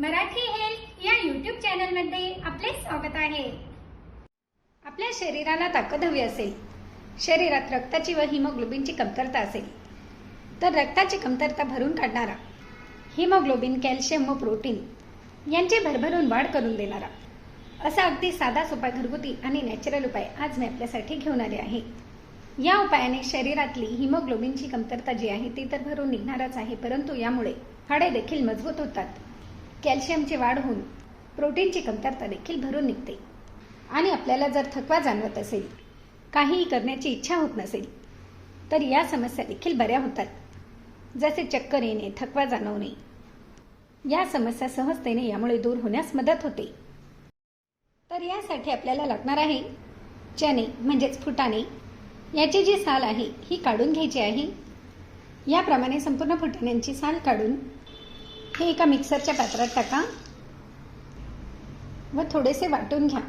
Marathi health या YouTube चॅनलमध्ये आपले स्वागत आहे। आपल्या शरीराला ताकद हवी असेल, शरीरात रक्ताची व हिमोग्लोबिनची कमतरता असेल तर रक्ताची कमतरता भरून काढणारा हिमोग्लोबिन, कॅल्शियम व प्रोटीन यांची भरभरून वाढ करून देणारा असा अगदी साधा सोपा घरगुती आणि नॅचरल उपाय आज मी आपल्यासाठी घेऊन आले आहे। या उपायाने शरीरातली हिमोग्लोबिनची कमतरता जी आहे ती तर भरून निघणारच आहे, परंतु यामुळे हाडे देखील मजबूत होतात, कॅल्शियमची वाढ होऊन प्रोटीनची कमतरता देखील भरून निघते। आणि आपल्याला जर थकवा जाणवत असेल, काहीही करण्याची इच्छा होत नसेल तर या समस्या देखील बऱ्या होतात, जसे चक्कर येणे, थकवा जाणवणे। या समस्या सहजतेने यामुळे दूर होण्यास मदत होते। तर यासाठी आपल्याला लागणार आहे चणे म्हणजेच फुटाणे। याची जी साल आहे ही काढून घ्यायची आहे। याप्रमाणे संपूर्ण फुटाण्यांची साल काढून हे एका मिक्सरच्या पात्रात टाका व थोडेसे वाटून घ्या।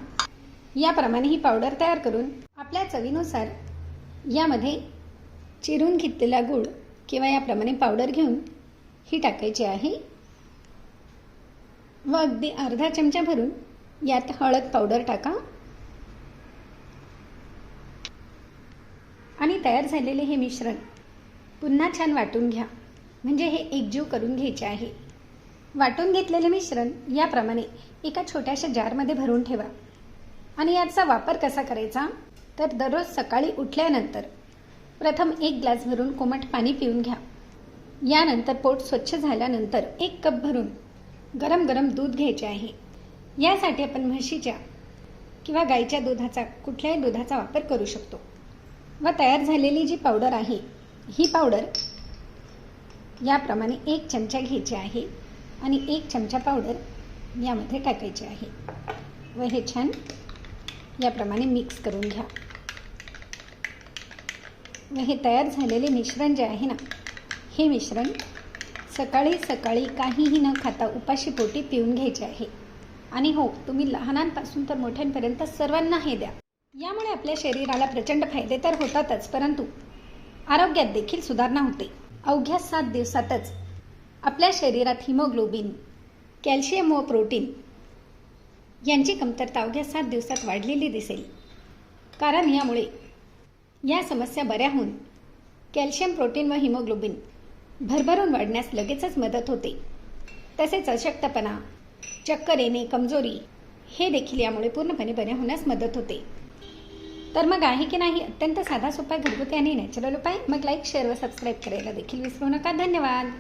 याप्रमाणे ही पावडर तयार करून आपल्या चवीनुसार यामध्ये चिरून घेतलेला गूळ किंवा याप्रमाणे पावडर घेऊन ही टाकायची आहे व अगदी अर्धा चमचा भरून यात हळद पावडर टाका आणि तयार झालेले हे मिश्रण पुन्हा छान वाटून घ्या, म्हणजे हे एकजीव करून घ्यायचे आहे। वाटून घेतलेले मिश्रण याप्रमाणे एका छोट्याशा जारमध्ये भरून ठेवा। आणि याचा वापर कसा करायचा तर दररोज सकाळी उठल्यानंतर प्रथम 1 ग्लास भरून कोमट पाणी पिऊन घ्या। यानंतर पोट स्वच्छ झाल्यानंतर 1 कप भरून गरम गरम दूध घ्यायचे आहे। यासाठी आपण म्हशीच्या किंवा गाईच्या दुधाचा, कुठल्याही दुधाचा वापर करू शकतो। व तयार झालेली जी पावडर आहे ही पावडर याप्रमाणे 1 चमचा घ्यायची आहे आणि 1 चमचा पावडर यामध्ये टाकायची आहे व हे छान याप्रमाणे मिक्स करून घ्या। व हे तयार झालेले मिश्रण जे आहे ना, हे मिश्रण सकाळी सकाळी काहीही न खाता उपाशी पोटी पिऊन घ्यायचे आहे। आणि हो, तुम्ही लहानांपासून तर मोठ्यांपर्यंत सर्वांना हे द्या। यामुळे आपल्या शरीराला प्रचंड फायदे तर होतातच, परंतु आरोग्यात देखील सुधारणा होते। अवघ्या 7 दिवसातच आपल्या शरीरात हिमोग्लोबिन, कॅल्शियम व प्रोटीन यांची कमतरता अवघ्या 7 दिवसात वाढलेली दिसेल। कारण यामुळे या समस्या बऱ्या होऊन कॅल्शियम, प्रोटीन व हिमोग्लोबिन भरभरून वाढण्यास लगेचच मदत होते। तसेच अशक्तपणा, चक्कर येणे, कमजोरी हे देखील यामुळे पूर्णपणे बरे होण्यास मदत होते। तर मग आहे की नाही अत्यंत साधा सोपा घरगुती आणि नॅचरल उपाय? मग लाईक, शेअर व सबस्क्राईब करायला देखील विसरू नका। धन्यवाद।